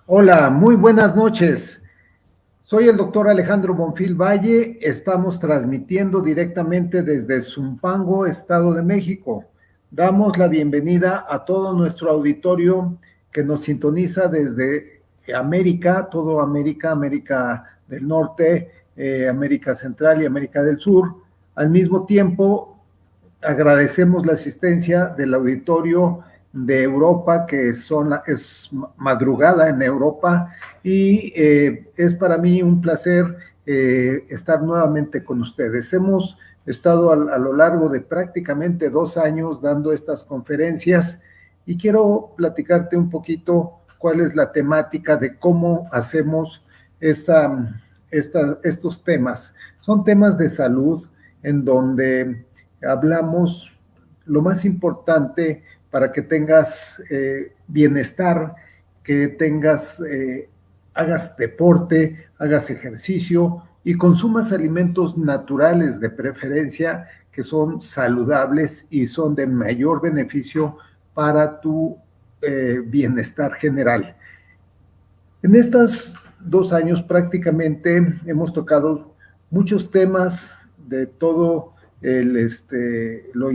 Hola, muy buenas noches. Soy el doctor Alejandro Bonfil Valle. Estamos transmitiendo directamente desde Zumpango, Estado de México. Damos la bienvenida a todo nuestro auditorio que nos sintoniza desde América, todo América, América del Norte, América Central y América del Sur. Al mismo tiempo, agradecemos la asistencia del auditorio de Europa, que es madrugada en Europa, y es para mí un placer estar nuevamente con ustedes. Hemos estado a lo largo de prácticamente 2 años dando estas conferencias y quiero platicarte un poquito cuál es la temática de cómo hacemos estos temas. Son temas de salud en donde hablamos lo más importante para que tengas bienestar, que hagas deporte, hagas ejercicio y consumas alimentos naturales de preferencia que son saludables y son de mayor beneficio para tu bienestar general. En estos 2 años prácticamente hemos tocado muchos temas de todo lo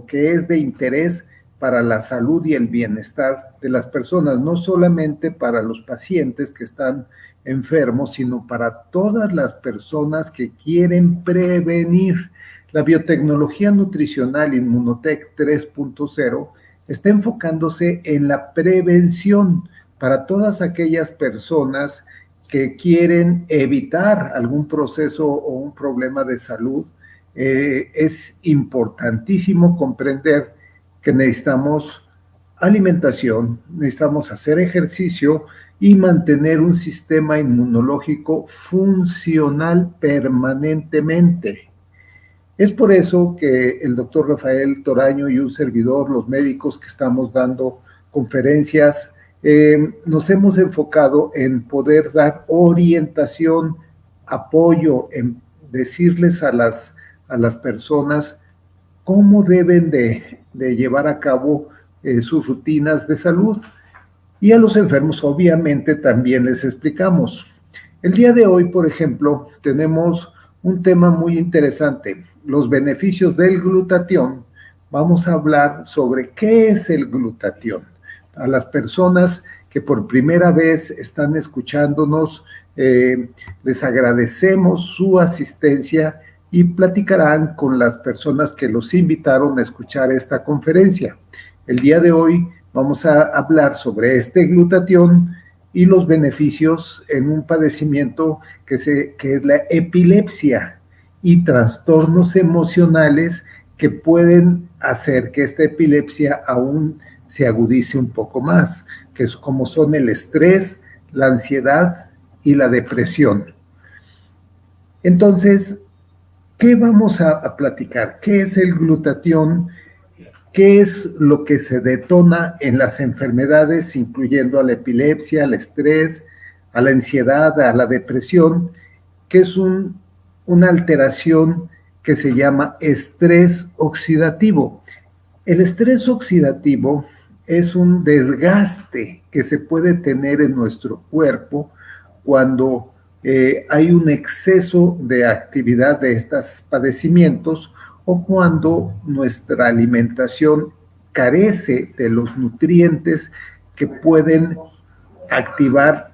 que es de interés para la salud y el bienestar de las personas, no solamente para los pacientes que están enfermos, sino para todas las personas que quieren prevenir. La biotecnología nutricional Inmunotech 3.0 está enfocándose en la prevención para todas aquellas personas que quieren evitar algún proceso o un problema de salud. Es importantísimo comprender que necesitamos alimentación, necesitamos hacer ejercicio y mantener un sistema inmunológico funcional permanentemente. Es por eso que el doctor Rafael Toraño y un servidor, los médicos que estamos dando conferencias, nos hemos enfocado en poder dar orientación, apoyo, en decirles a las personas cómo deben de llevar a cabo sus rutinas de salud. Y a los enfermos, obviamente, también les explicamos. El día de hoy, por ejemplo, tenemos un tema muy interesante, los beneficios del glutatión. Vamos a hablar sobre qué es el glutatión. A las personas que por primera vez están escuchándonos, les agradecemos su asistencia y platicarán con las personas que los invitaron a escuchar esta conferencia. El día de hoy vamos a hablar sobre este glutatión y los beneficios en un padecimiento que es la epilepsia y trastornos emocionales que pueden hacer que esta epilepsia aún se agudice un poco más, que es como son el estrés, la ansiedad y la depresión. Entonces, ¿qué vamos a platicar? ¿Qué es el glutatión? ¿Qué es lo que se detona en las enfermedades, incluyendo a la epilepsia, al estrés, a la ansiedad, a la depresión? Que es una alteración que se llama estrés oxidativo. El estrés oxidativo es un desgaste que se puede tener en nuestro cuerpo cuando hay un exceso de actividad de estos padecimientos o cuando nuestra alimentación carece de los nutrientes que pueden activar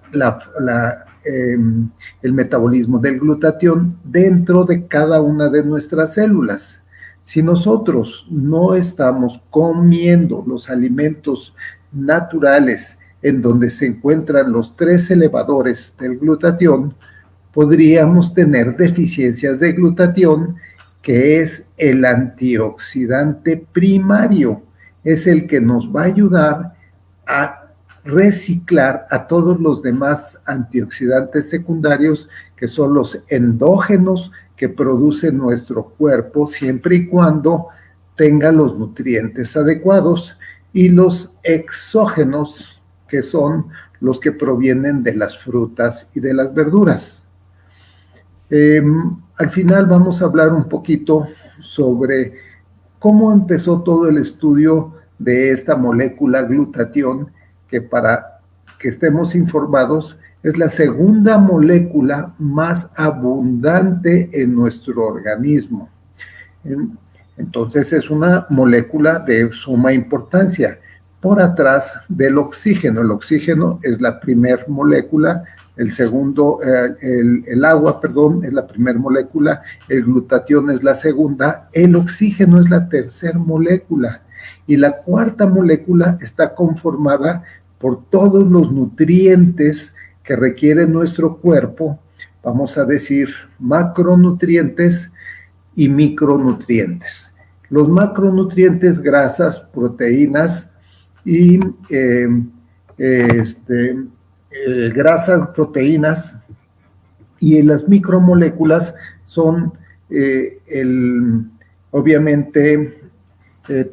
el metabolismo del glutatión dentro de cada una de nuestras células. Si nosotros no estamos comiendo los alimentos naturales en donde se encuentran los 3 elevadores del glutatión, podríamos tener deficiencias de glutatión, que es el antioxidante primario, es el que nos va a ayudar a reciclar a todos los demás antioxidantes secundarios, que son los endógenos que produce nuestro cuerpo, siempre y cuando tenga los nutrientes adecuados, y los exógenos, que son los que provienen de las frutas y de las verduras. Al final vamos a hablar un poquito sobre cómo empezó todo el estudio de esta molécula glutatión, que que estemos informados, es la segunda molécula más abundante en nuestro organismo. Entonces es una molécula de suma importancia, por atrás del oxígeno. El oxígeno es la primera molécula, el agua, perdón, es la primera molécula, el glutatión es la segunda, el oxígeno es la tercera molécula, y la cuarta molécula está conformada por todos los nutrientes que requiere nuestro cuerpo, vamos a decir macronutrientes y micronutrientes. Los macronutrientes, grasas, proteínas y grasas, proteínas, y las micromoléculas son obviamente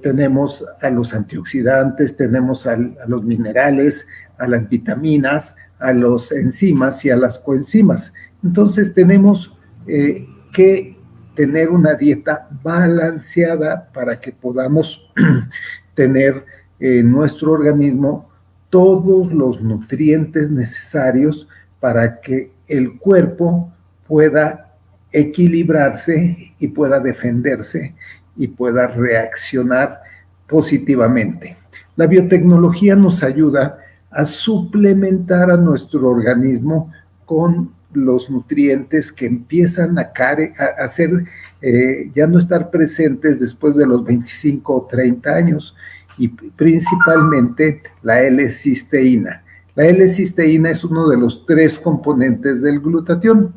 tenemos a los antioxidantes, tenemos a los minerales, a las vitaminas, a los enzimas y a las coenzimas. Entonces tenemos que tener una dieta balanceada para que podamos tener en nuestro organismo todos los nutrientes necesarios para que el cuerpo pueda equilibrarse y pueda defenderse y pueda reaccionar positivamente. La biotecnología nos ayuda a suplementar a nuestro organismo con los nutrientes que empiezan a hacer, ya no estar presentes después de los 25 o 30 años, y principalmente la L-cisteína. La L-cisteína es uno de los 3 componentes del glutatión.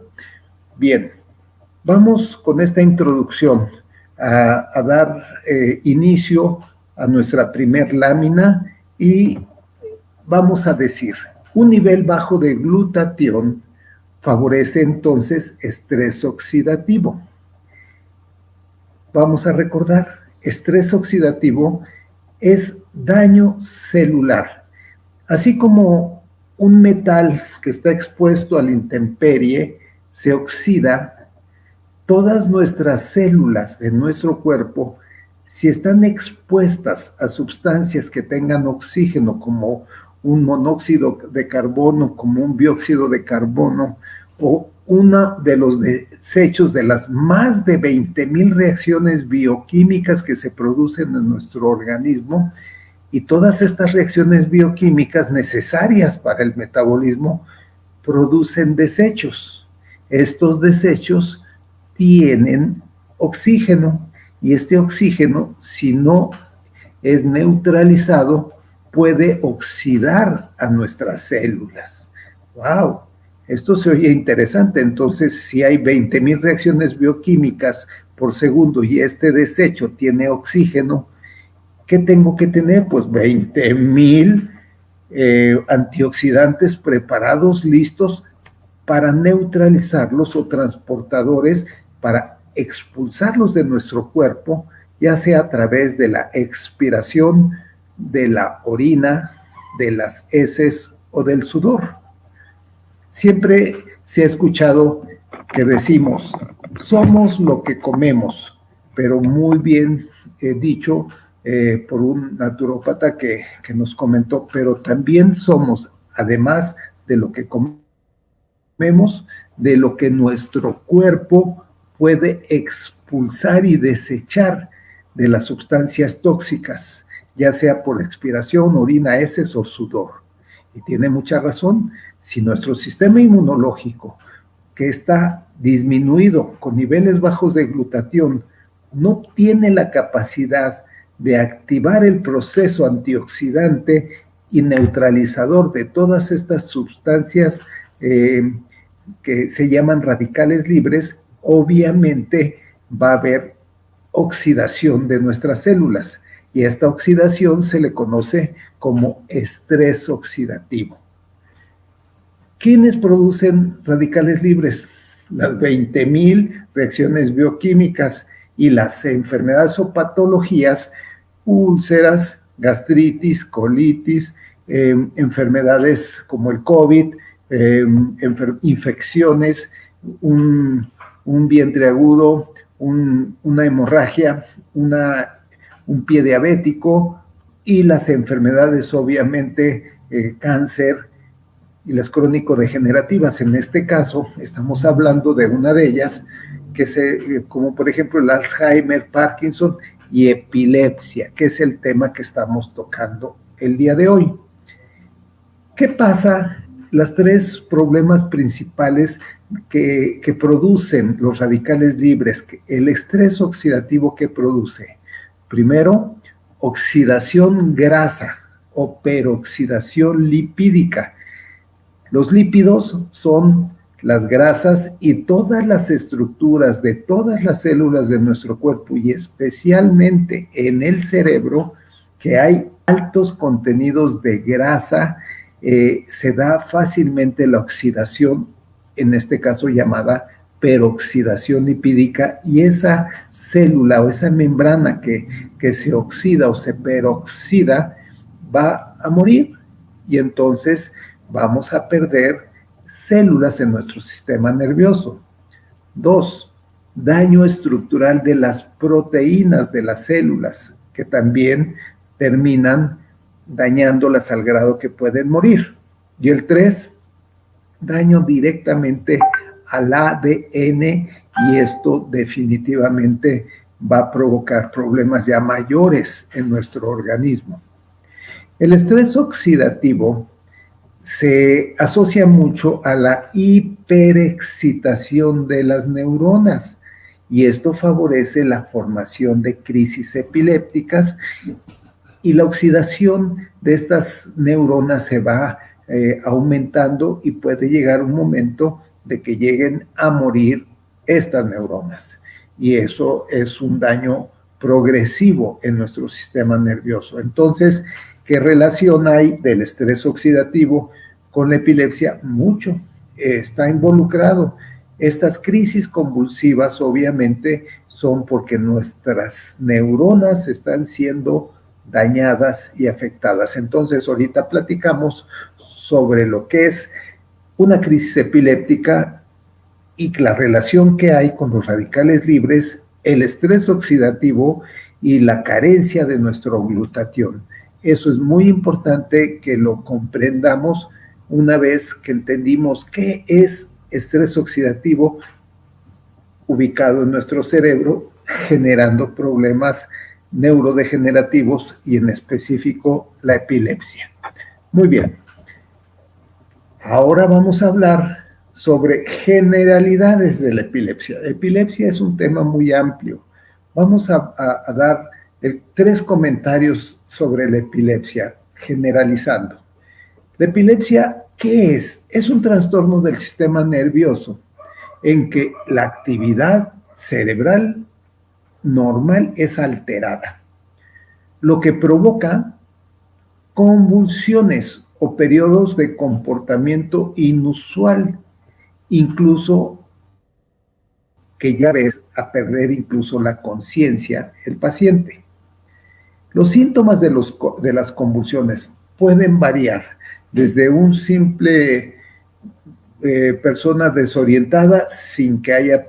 Bien, vamos con esta introducción a dar inicio a nuestra primer lámina, y vamos a decir, un nivel bajo de glutatión favorece entonces estrés oxidativo. Vamos a recordar, estrés oxidativo es daño celular. Así como un metal que está expuesto a la intemperie se oxida, todas nuestras células de nuestro cuerpo, si están expuestas a sustancias que tengan oxígeno, como un monóxido de carbono, como un dióxido de carbono, o uno de los desechos de las más de 20,000 reacciones bioquímicas que se producen en nuestro organismo, y todas estas reacciones bioquímicas necesarias para el metabolismo producen desechos. Estos desechos tienen oxígeno, y este oxígeno, si no es neutralizado, puede oxidar a nuestras células. ¡Wow! Esto se oye interesante. Entonces, si hay 20,000 reacciones bioquímicas por segundo y este desecho tiene oxígeno, ¿qué tengo que tener? Pues 20,000 antioxidantes preparados, listos para neutralizarlos, o transportadores para expulsarlos de nuestro cuerpo, ya sea a través de la expiración, de la orina, de las heces o del sudor. Siempre se ha escuchado que decimos, somos lo que comemos, pero muy bien dicho por un naturópata que nos comentó, pero también somos, además de lo que comemos, de lo que nuestro cuerpo puede expulsar y desechar de las sustancias tóxicas, ya sea por expiración, orina, heces o sudor. Y tiene mucha razón. Si nuestro sistema inmunológico, que está disminuido con niveles bajos de glutatión, no tiene la capacidad de activar el proceso antioxidante y neutralizador de todas estas sustancias que se llaman radicales libres, obviamente va a haber oxidación de nuestras células, y a esta oxidación se le conoce como estrés oxidativo. ¿Quiénes producen radicales libres? Las 20,000 reacciones bioquímicas y las enfermedades o patologías, úlceras, gastritis, colitis, enfermedades como el COVID, infecciones, un vientre agudo, una hemorragia, un pie diabético, y las enfermedades, obviamente, cáncer, y las crónico-degenerativas. En este caso, estamos hablando de una de ellas, como por ejemplo el Alzheimer, Parkinson y epilepsia, que es el tema que estamos tocando el día de hoy. ¿Qué pasa? Las tres problemas principales que producen los radicales libres, el estrés oxidativo que produce. Primero, oxidación grasa o peroxidación lipídica. Los lípidos son las grasas y todas las estructuras de todas las células de nuestro cuerpo y especialmente en el cerebro, que hay altos contenidos de grasa, se da fácilmente la oxidación, en este caso llamada peroxidación lipídica, y esa célula o esa membrana que se oxida o se peroxida va a morir y entonces vamos a perder células en nuestro sistema nervioso. 2, daño estructural de las proteínas de las células, que también terminan dañándolas al grado que pueden morir. Y el 3, daño directamente al ADN, y esto definitivamente va a provocar problemas ya mayores en nuestro organismo. El estrés oxidativo se asocia mucho a la hiperexcitación de las neuronas y esto favorece la formación de crisis epilépticas y la oxidación de estas neuronas se va aumentando y puede llegar un momento de que lleguen a morir estas neuronas y eso es un daño progresivo en nuestro sistema nervioso. Entonces, ¿qué relación hay del estrés oxidativo con la epilepsia? Mucho, está involucrado. Estas crisis convulsivas obviamente son porque nuestras neuronas están siendo dañadas y afectadas. Entonces, ahorita platicamos sobre lo que es una crisis epiléptica y la relación que hay con los radicales libres, el estrés oxidativo y la carencia de nuestro glutatión. Eso es muy importante que lo comprendamos una vez que entendimos qué es estrés oxidativo ubicado en nuestro cerebro, generando problemas neurodegenerativos y en específico la epilepsia. Muy bien. Ahora vamos a hablar sobre generalidades de la epilepsia. La epilepsia es un tema muy amplio. Vamos a dar 3 comentarios sobre la epilepsia, generalizando. La epilepsia, ¿qué es? Es un trastorno del sistema nervioso en que la actividad cerebral normal es alterada, lo que provoca convulsiones o periodos de comportamiento inusual, incluso que ya ves a perder incluso la conciencia el paciente. Los síntomas de las convulsiones pueden variar desde un simple persona desorientada sin que haya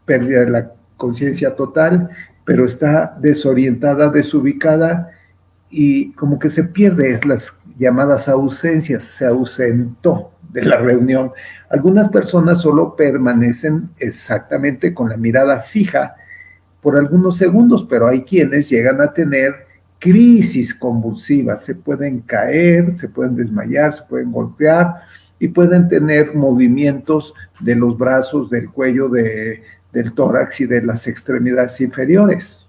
pérdida de la conciencia total, pero está desorientada, desubicada y como que se pierde las llamadas ausencias, se ausentó de la reunión. Algunas personas solo permanecen exactamente con la mirada fija por algunos segundos, pero hay quienes llegan a tener crisis convulsivas, se pueden caer, se pueden desmayar, se pueden golpear y pueden tener movimientos de los brazos, del cuello, del tórax y de las extremidades inferiores.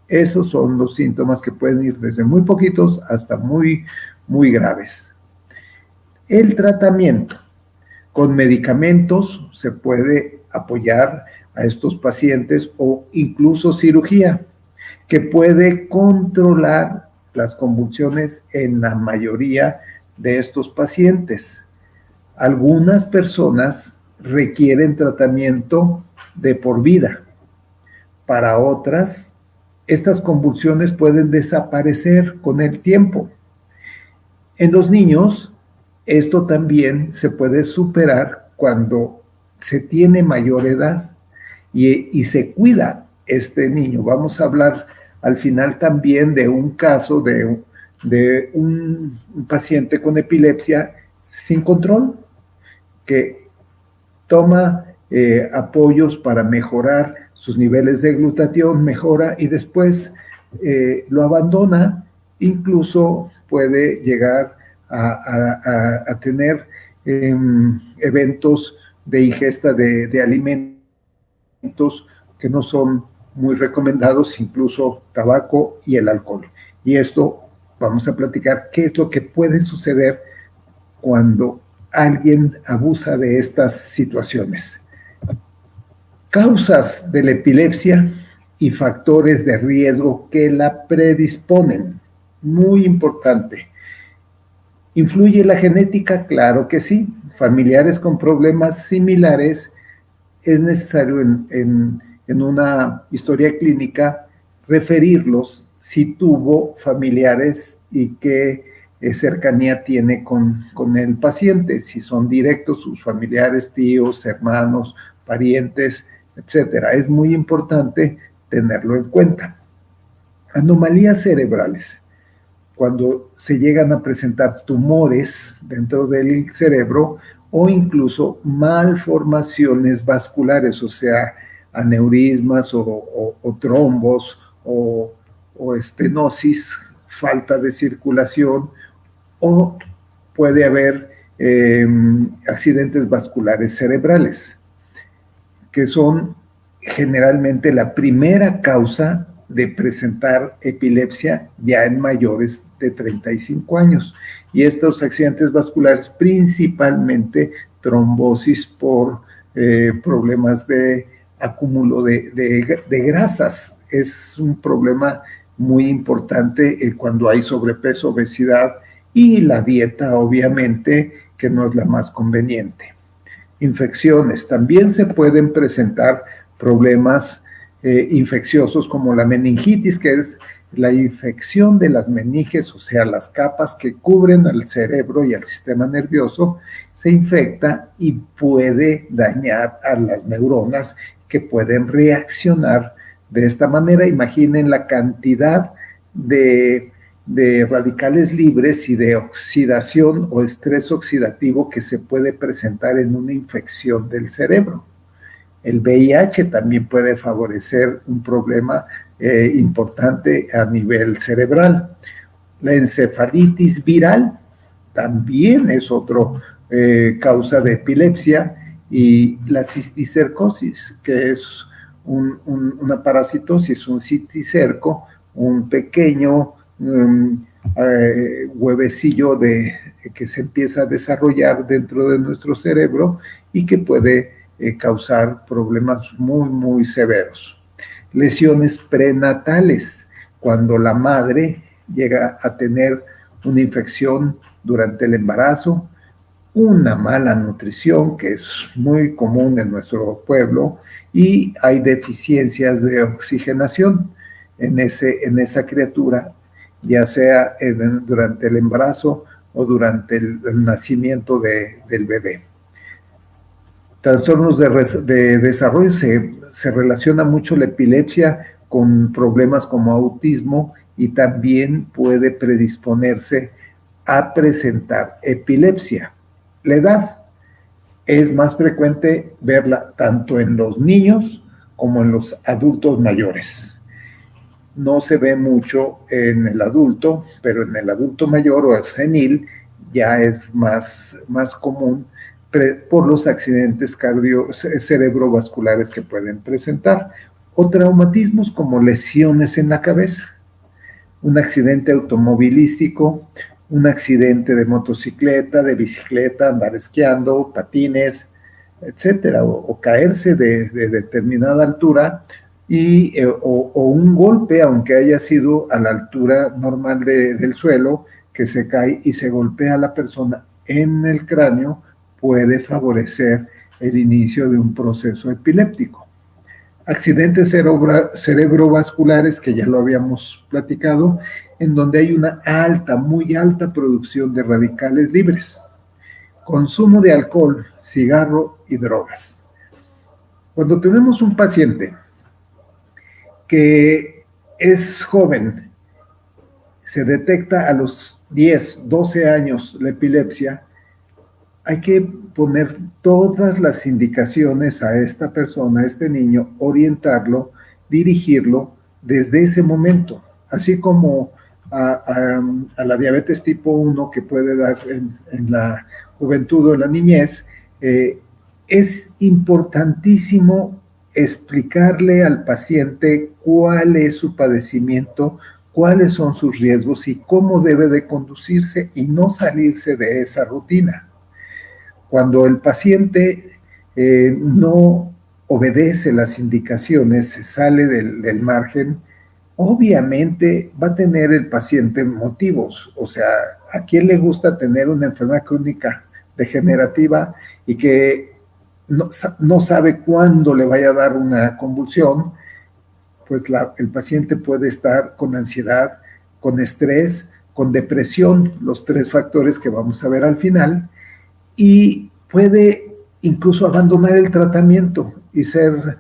Esos son los síntomas que pueden ir desde muy poquitos hasta muy, muy graves. El tratamiento con medicamentos se puede apoyar a estos pacientes o incluso cirugía que puede controlar las convulsiones en la mayoría de estos pacientes. Algunas personas requieren tratamiento de por vida. Para otras, estas convulsiones pueden desaparecer con el tiempo. En los niños, esto también se puede superar cuando se tiene mayor edad y se cuida este niño. Vamos a hablar al final también de un caso de un paciente con epilepsia sin control, que toma apoyos para mejorar sus niveles de glutatión, mejora y después lo abandona, incluso puede llegar a tener eventos de ingesta de alimentos que no son muy recomendados, incluso tabaco y el alcohol. Y esto vamos a platicar qué es lo que puede suceder cuando alguien abusa de estas situaciones. Causas de la epilepsia y factores de riesgo que la predisponen. Muy importante. ¿Influye la genética? Claro que sí. Familiares con problemas similares es necesario en una historia clínica referirlos si tuvo familiares y qué cercanía tiene con el paciente, si son directos sus familiares, tíos, hermanos, parientes, etcétera. Es muy importante tenerlo en cuenta. Anomalías cerebrales. Cuando se llegan a presentar tumores dentro del cerebro o incluso malformaciones vasculares, o sea, aneurismas o trombos o estenosis, falta de circulación, o puede haber accidentes vasculares cerebrales, que son generalmente la primera causa de presentar epilepsia ya en mayores de 35 años. Y estos accidentes vasculares, principalmente trombosis por problemas de acúmulo de grasas, es un problema muy importante cuando hay sobrepeso, obesidad y la dieta, obviamente, que no es la más conveniente. Infecciones. También se pueden presentar problemas infecciosos como la meningitis, que es la infección de las meninges, o sea, las capas que cubren al cerebro y al sistema nervioso, se infecta y puede dañar a las neuronas que pueden reaccionar de esta manera. Imaginen la cantidad de radicales libres y de oxidación o estrés oxidativo que se puede presentar en una infección del cerebro. El VIH también puede favorecer un problema importante a nivel cerebral. La encefalitis viral también es otra causa de epilepsia, y la cisticercosis, que es una parasitosis, un cisticerco, un pequeño huevecillo que se empieza a desarrollar dentro de nuestro cerebro y que puede causar problemas muy, muy severos. Lesiones prenatales, cuando la madre llega a tener una infección durante el embarazo, una mala nutrición, que es muy común en nuestro pueblo, y hay deficiencias de oxigenación en esa criatura, ya sea durante el embarazo o durante el nacimiento del bebé. Trastornos de desarrollo, se relaciona mucho la epilepsia con problemas como autismo y también puede predisponerse a presentar epilepsia. La edad es más frecuente verla tanto en los niños como en los adultos mayores. No se ve mucho en el adulto, pero en el adulto mayor o el senil ya es más común por los accidentes cerebrovasculares que pueden presentar, o traumatismos como lesiones en la cabeza, un accidente automovilístico, un accidente de motocicleta, de bicicleta, andar esquiando, patines, etcétera, o caerse de determinada altura o un golpe, aunque haya sido a la altura normal del suelo, que se cae y se golpea a la persona en el cráneo, puede favorecer el inicio de un proceso epiléptico. Accidentes cerebrovasculares, que ya lo habíamos platicado, en donde hay una muy alta producción de radicales libres. Consumo de alcohol, cigarro y drogas. Cuando tenemos un paciente que es joven, se detecta a los 10, 12 años la epilepsia, hay que poner todas las indicaciones a esta persona, a este niño, orientarlo, dirigirlo desde ese momento, así como a la diabetes tipo 1 que puede dar en la juventud o en la niñez. Es importantísimo explicarle al paciente cuál es su padecimiento, cuáles son sus riesgos y cómo debe de conducirse y no salirse de esa rutina. Cuando el paciente no obedece las indicaciones, se sale del margen, obviamente va a tener el paciente motivos. O sea, ¿a quién le gusta tener una enfermedad crónica degenerativa y que no sabe cuándo le vaya a dar una convulsión? Pues el paciente puede estar con ansiedad, con estrés, con depresión, los 3 factores que vamos a ver al final, y puede incluso abandonar el tratamiento y ser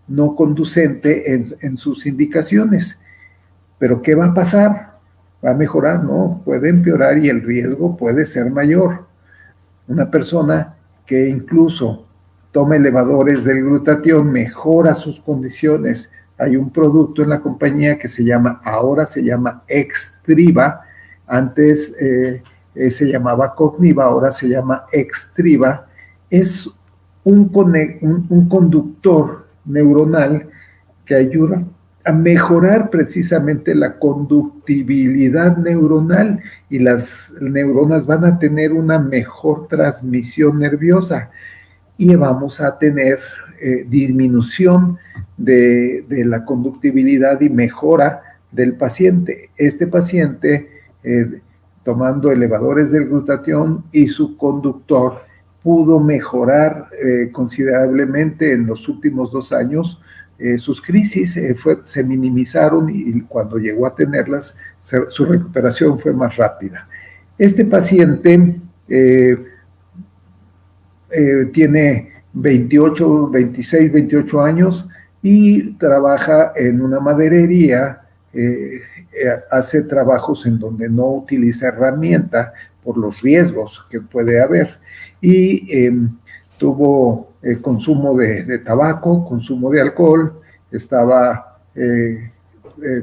no conducente en sus indicaciones. Pero ¿qué va a pasar? ¿Va a mejorar? No, puede empeorar y el riesgo puede ser mayor. Una persona que incluso toma elevadores del glutatión mejora sus condiciones. Hay un producto en la compañía que ahora se llama Extriva, antes se llamaba Cogniva, ahora se llama Extriva. Es un conductor neuronal que ayuda a mejorar precisamente la conductibilidad neuronal y las neuronas van a tener una mejor transmisión nerviosa y vamos a tener disminución de la conductibilidad y mejora del paciente. Este paciente, tomando elevadores del glutatión y su conductor, pudo mejorar considerablemente en los últimos 2 años. Sus crisis se minimizaron y cuando llegó a tenerlas, su recuperación fue más rápida. Este paciente tiene 26, 28 años y trabaja en una maderería, hace trabajos en donde no utiliza herramienta por los riesgos que puede haber y tuvo consumo de tabaco, consumo de alcohol, estaba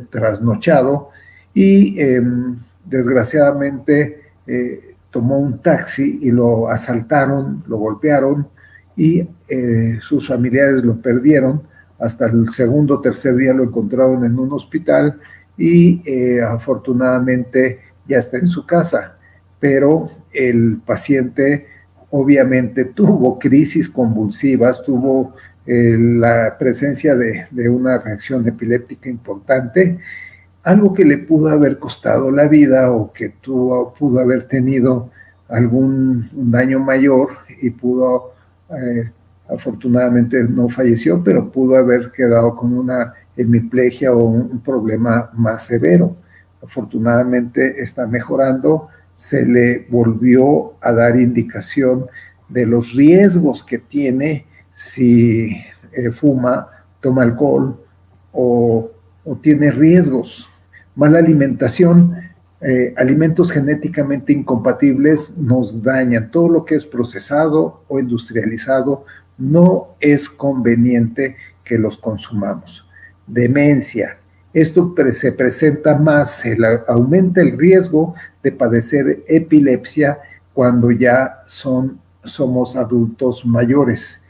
trasnochado y desgraciadamente tomó un taxi y lo asaltaron, lo golpearon y sus familiares lo perdieron. Hasta el segundo o tercer día lo encontraron en un hospital y afortunadamente ya está en su casa, pero el paciente obviamente tuvo crisis convulsivas, tuvo la presencia de una reacción epiléptica importante, algo que le pudo haber costado la vida o que pudo haber tenido algún daño mayor y afortunadamente no falleció, pero pudo haber quedado con una hemiplegia o un problema más severo. Afortunadamente está mejorando, se le volvió a dar indicación de los riesgos que tiene si fuma, toma alcohol o tiene riesgos. Mala alimentación, alimentos genéticamente incompatibles nos dañan. Todo lo que es procesado o industrializado no es conveniente que los consumamos. Demencia. Esto se presenta más, aumenta el riesgo de padecer epilepsia cuando ya somos adultos mayores.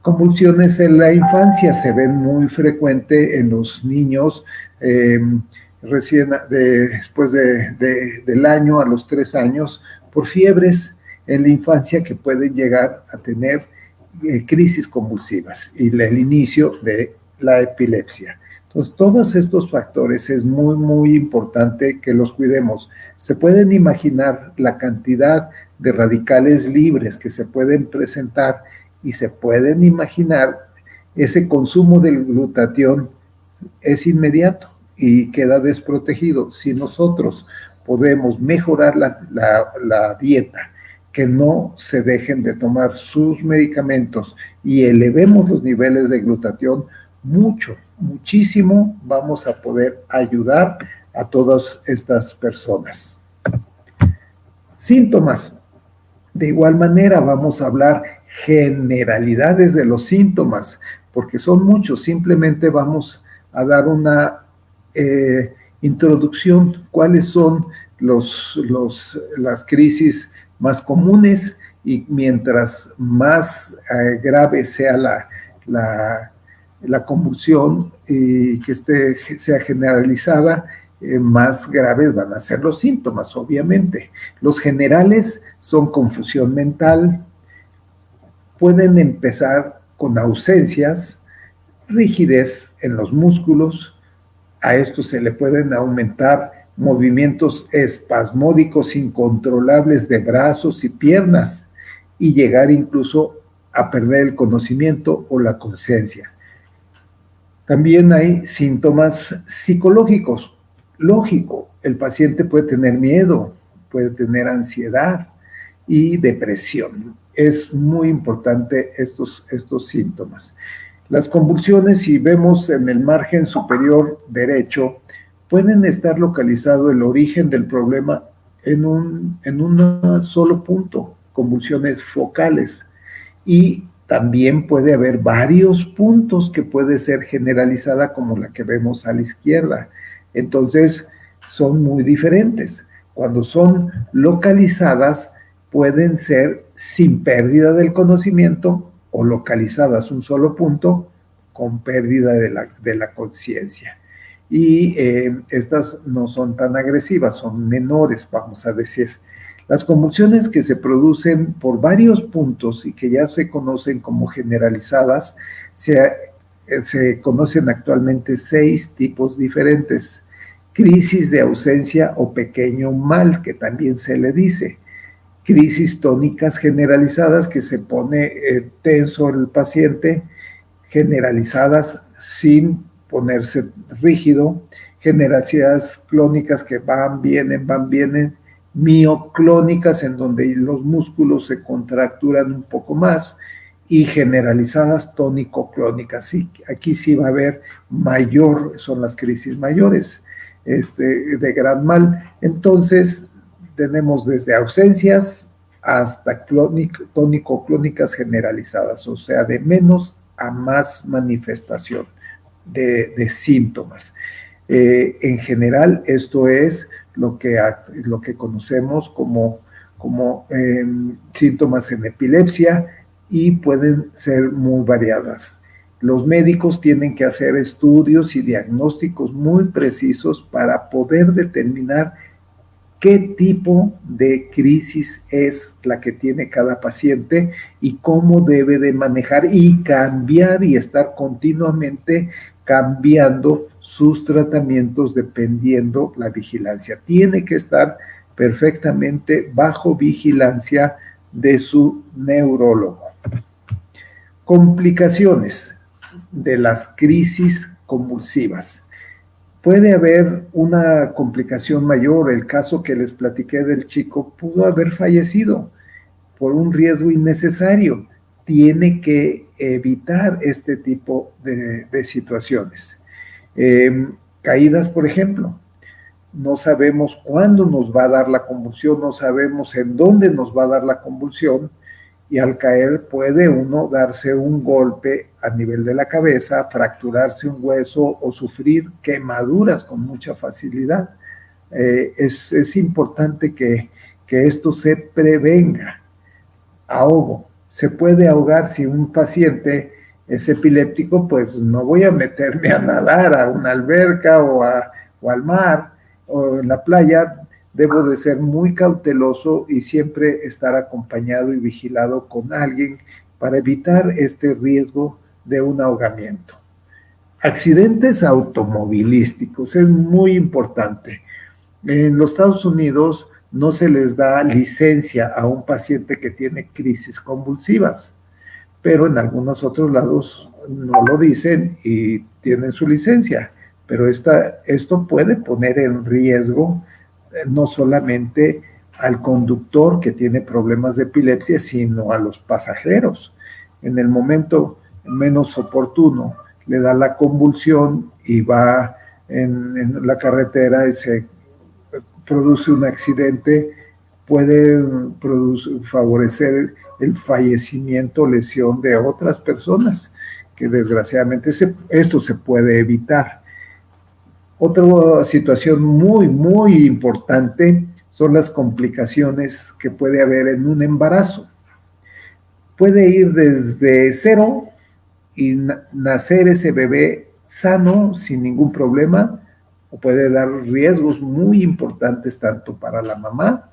Convulsiones en la infancia se ven muy frecuente en los niños después del año a los 3 años por fiebres en la infancia que pueden llegar a tener crisis convulsivas y el inicio de la epilepsia. Entonces, todos estos factores es muy, muy importante que los cuidemos. Se pueden imaginar la cantidad de radicales libres que se pueden presentar y se pueden imaginar ese consumo del glutatión es inmediato y queda desprotegido. Si nosotros podemos mejorar la dieta, que no se dejen de tomar sus medicamentos y elevemos los niveles de glutatión, muchísimo vamos a poder ayudar a todas estas personas. Síntomas. De igual manera, vamos a hablar generalidades de los síntomas, porque son muchos. Simplemente vamos a dar una introducción, cuáles son las crisis más comunes, y mientras más grave sea la convulsión y que sea generalizada, más graves van a ser los síntomas, obviamente. Los generales son confusión mental, pueden empezar con ausencias, rigidez en los músculos, a esto se le pueden aumentar movimientos espasmódicos incontrolables de brazos y piernas y llegar incluso a perder el conocimiento o la conciencia. También hay síntomas psicológicos. Lógico, el paciente puede tener miedo, puede tener ansiedad y depresión. Es muy importante estos síntomas. Las convulsiones, si vemos en el margen superior derecho, pueden estar localizado el origen del problema en un solo punto, convulsiones focales, y también puede haber varios puntos que puede ser generalizada como la que vemos a la izquierda. Entonces, son muy diferentes. Cuando son localizadas, pueden ser sin pérdida del conocimiento o localizadas un solo punto con pérdida de la conciencia. Y estas no son tan agresivas, son menores, vamos a decir. Las convulsiones que se producen por varios puntos y que ya se conocen como generalizadas, se conocen actualmente 6 tipos diferentes. Crisis de ausencia o pequeño mal, que también se le dice. Crisis tónicas generalizadas, que se pone tenso el paciente, generalizadas sin ponerse rígido. Generalizadas clónicas, que van, vienen, mioclónicas, en donde los músculos se contracturan un poco más, y generalizadas tónico-clónicas. Sí, aquí sí va a haber son las crisis mayores de gran mal. Entonces, tenemos desde ausencias hasta tónico-clónicas generalizadas, o sea, de menos a más manifestación de síntomas. En general, esto es lo que conocemos como síntomas en epilepsia, y pueden ser muy variadas. Los médicos tienen que hacer estudios y diagnósticos muy precisos para poder determinar qué tipo de crisis es la que tiene cada paciente y cómo debe de manejar y cambiar y estar continuamente cambiando sus tratamientos dependiendo la vigilancia. Tiene que estar perfectamente bajo vigilancia de su neurólogo. Complicaciones de las crisis convulsivas. Puede haber una complicación mayor. El caso que les platiqué del chico pudo haber fallecido por un riesgo innecesario. Tiene que evitar este tipo de situaciones. Caídas, por ejemplo. No sabemos cuándo nos va a dar la convulsión, no sabemos en dónde nos va a dar la convulsión, y al caer puede uno darse un golpe a nivel de la cabeza, fracturarse un hueso o sufrir quemaduras con mucha facilidad. Es importante que esto se prevenga. Ahogo. Se puede ahogar. Si un paciente es epiléptico, pues no voy a meterme a nadar a una alberca o al mar o en la playa. Debo de ser muy cauteloso y siempre estar acompañado y vigilado con alguien para evitar este riesgo de un ahogamiento. Accidentes automovilísticos, es muy importante. En los Estados Unidos no se les da licencia a un paciente que tiene crisis convulsivas, pero en algunos otros lados no lo dicen y tienen su licencia. Pero esto puede poner en riesgo no solamente al conductor que tiene problemas de epilepsia, sino a los pasajeros. En el momento menos oportuno le da la convulsión y va en la carretera y se produce un accidente, puede favorecer el fallecimiento o lesión de otras personas, que desgraciadamente esto se puede evitar. Otra situación muy importante son las complicaciones que puede haber en un embarazo. Puede ir desde cero y nacer ese bebé sano, sin ningún problema, o puede dar riesgos muy importantes tanto para la mamá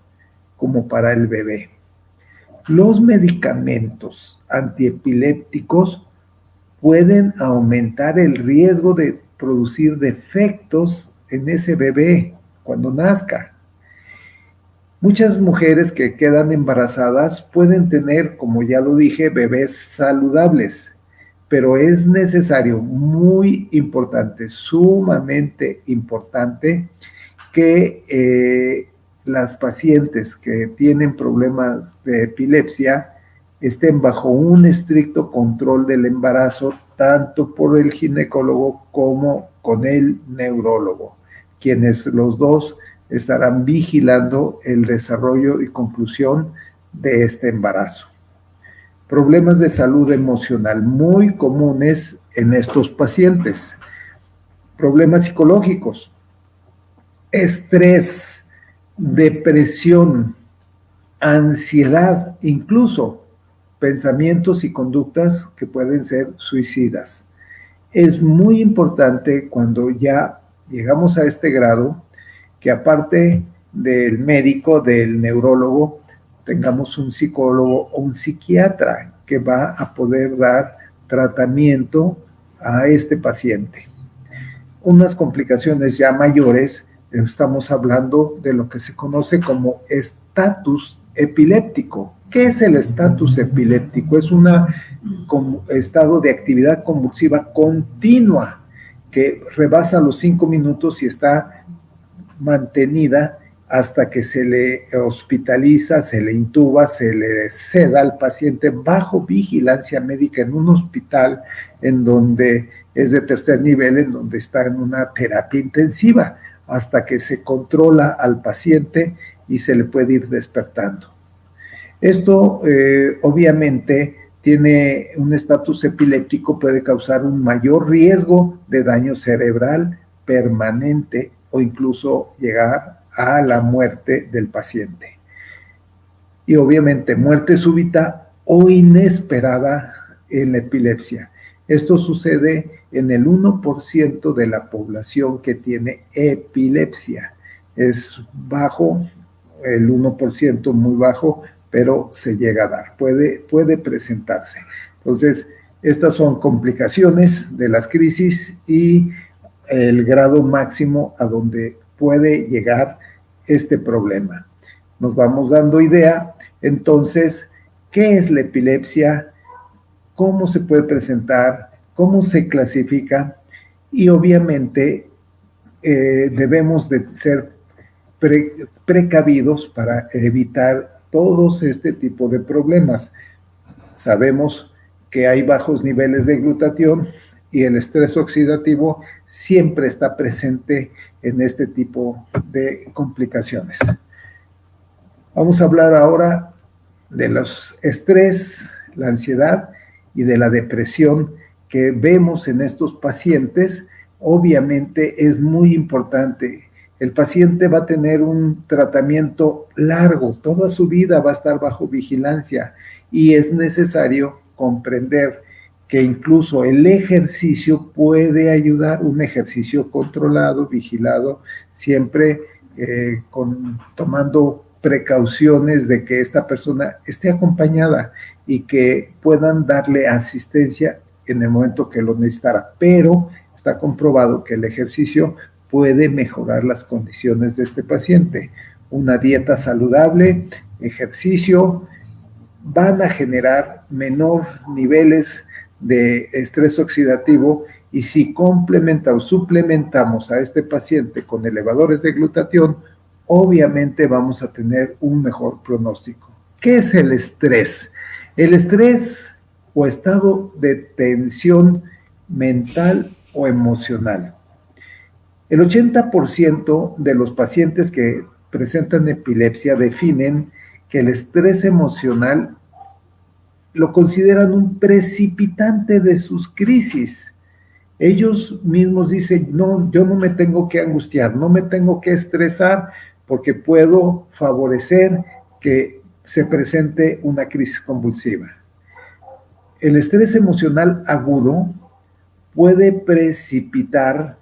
como para el bebé. Los medicamentos antiepilépticos pueden aumentar el riesgo de producir defectos en ese bebé cuando nazca. Muchas mujeres que quedan embarazadas pueden tener, como ya lo dije, bebés saludables, pero es necesario, muy importante, sumamente importante, que las pacientes que tienen problemas de epilepsia estén bajo un estricto control del embarazo, tanto por el ginecólogo como con el neurólogo, quienes los dos estarán vigilando el desarrollo y conclusión de este embarazo. Problemas de salud emocional muy comunes en estos pacientes. Problemas psicológicos, estrés, depresión, ansiedad, incluso pensamientos y conductas que pueden ser suicidas. Es muy importante cuando ya llegamos a este grado que aparte del médico, del neurólogo, tengamos un psicólogo o un psiquiatra que va a poder dar tratamiento a este paciente. Unas complicaciones ya mayores, estamos hablando de lo que se conoce como estatus epiléptico. ¿Qué es el estatus epiléptico? Es un estado de actividad convulsiva continua que rebasa los 5 minutos y está mantenida hasta que se le hospitaliza, se le intuba, se le seda al paciente bajo vigilancia médica en un hospital en donde es de tercer nivel, en donde está en una terapia intensiva, hasta que se controla al paciente y se le puede ir despertando. Esto obviamente tiene un estatus epiléptico, puede causar un mayor riesgo de daño cerebral permanente o incluso llegar a la muerte del paciente. Y obviamente muerte súbita o inesperada en la epilepsia. Esto sucede en el 1% de la población que tiene epilepsia. Es bajo, el 1% muy bajo, pero se llega a dar, puede presentarse. Entonces, estas son complicaciones de las crisis y el grado máximo a donde puede llegar este problema. Nos vamos dando idea, entonces, ¿qué es la epilepsia? ¿Cómo se puede presentar? ¿Cómo se clasifica? Y obviamente debemos de ser precavidos para evitar todos este tipo de problemas. Sabemos que hay bajos niveles de glutatión y el estrés oxidativo siempre está presente en este tipo de complicaciones. Vamos a hablar ahora de los estrés, la ansiedad y de la depresión que vemos en estos pacientes. Obviamente es muy importante. El paciente va a tener un tratamiento largo, toda su vida va a estar bajo vigilancia y es necesario comprender que incluso el ejercicio puede ayudar, un ejercicio controlado, vigilado, siempre tomando precauciones de que esta persona esté acompañada y que puedan darle asistencia en el momento que lo necesitara, pero está comprobado que el ejercicio puede mejorar las condiciones de este paciente. Una dieta saludable, ejercicio, van a generar menor niveles de estrés oxidativo y si complementamos o suplementamos a este paciente con elevadores de glutatión, obviamente vamos a tener un mejor pronóstico. ¿Qué es el estrés? El estrés o estado de tensión mental o emocional. El 80% de los pacientes que presentan epilepsia definen que el estrés emocional lo consideran un precipitante de sus crisis. Ellos mismos dicen, no, yo no me tengo que angustiar, no me tengo que estresar porque puedo favorecer que se presente una crisis convulsiva. El estrés emocional agudo puede precipitar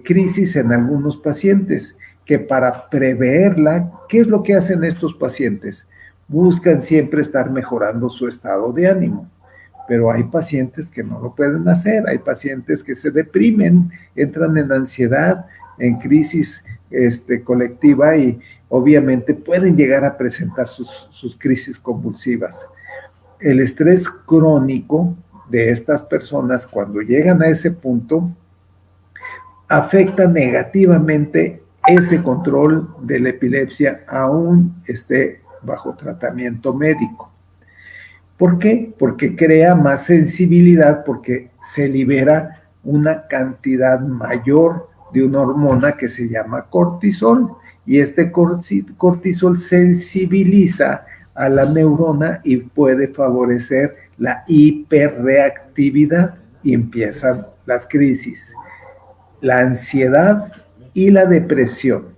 crisis en algunos pacientes, que para preverla, ¿qué es lo que hacen estos pacientes? Buscan siempre estar mejorando su estado de ánimo, pero hay pacientes que no lo pueden hacer, hay pacientes que se deprimen, entran en ansiedad, en crisis colectiva y obviamente pueden llegar a presentar sus crisis convulsivas. El estrés crónico de estas personas, cuando llegan a ese punto, afecta negativamente ese control de la epilepsia, aún esté bajo tratamiento médico. ¿Por qué? Porque crea más sensibilidad, porque se libera una cantidad mayor de una hormona que se llama cortisol, y este cortisol sensibiliza a la neurona y puede favorecer la hiperreactividad y empiezan las crisis. La ansiedad y la depresión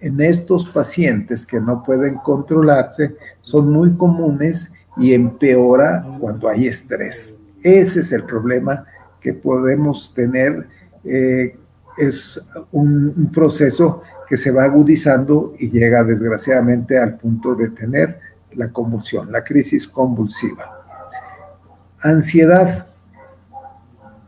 en estos pacientes que no pueden controlarse son muy comunes y empeora cuando hay estrés. Ese es el problema que podemos tener. Es un proceso que se va agudizando y llega desgraciadamente al punto de tener la convulsión, la crisis convulsiva. Ansiedad,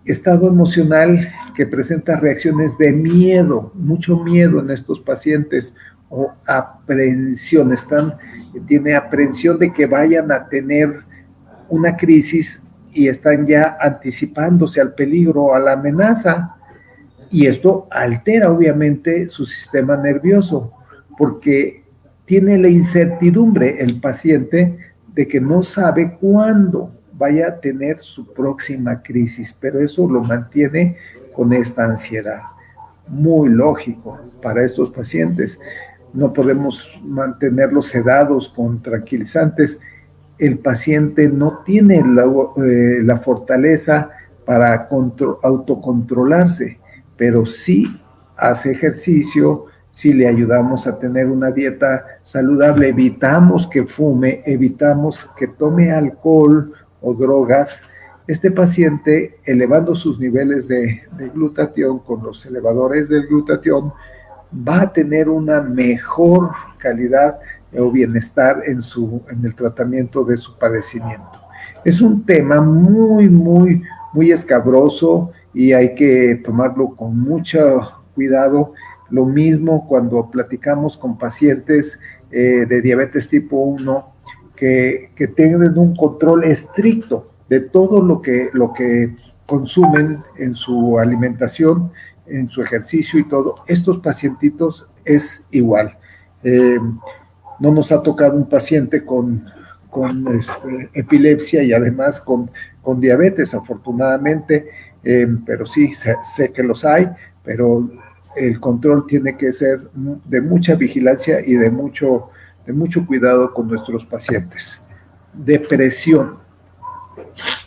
estado emocional que presenta reacciones de miedo, mucho miedo en estos pacientes, o aprehensión, tiene aprehensión de que vayan a tener una crisis y están ya anticipándose al peligro o a la amenaza, y esto altera obviamente su sistema nervioso, porque tiene la incertidumbre el paciente de que no sabe cuándo vaya a tener su próxima crisis, pero eso lo mantiene con esta ansiedad. Muy lógico para estos pacientes. No podemos mantenerlos sedados con tranquilizantes. El paciente no tiene la fortaleza para autocontrolarse, pero sí hace ejercicio, si le ayudamos a tener una dieta saludable, evitamos que fume, evitamos que tome alcohol o drogas, este paciente, elevando sus niveles de glutatión con los elevadores del glutatión, va a tener una mejor calidad o bienestar en el tratamiento de su padecimiento. Es un tema muy escabroso y hay que tomarlo con mucho cuidado. Lo mismo cuando platicamos con pacientes de diabetes tipo 1 que tengan un control estricto de todo lo que consumen en su alimentación, en su ejercicio y todo. Estos pacientitos es igual. No nos ha tocado un paciente con epilepsia y además con diabetes, afortunadamente, pero sí, sé que los hay, pero el control tiene que ser de mucha vigilancia y de mucho cuidado con nuestros pacientes. Depresión.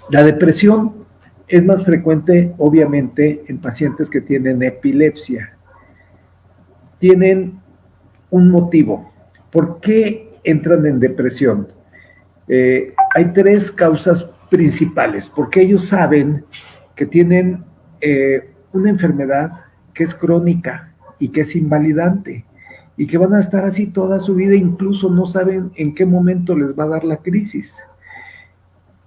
La depresión es más frecuente, obviamente, en pacientes que tienen epilepsia. Tienen un motivo. ¿Por qué entran en depresión? Hay tres causas principales, porque ellos saben que tienen una enfermedad que es crónica y que es invalidante y que van a estar así toda su vida, incluso no saben en qué momento les va a dar la crisis.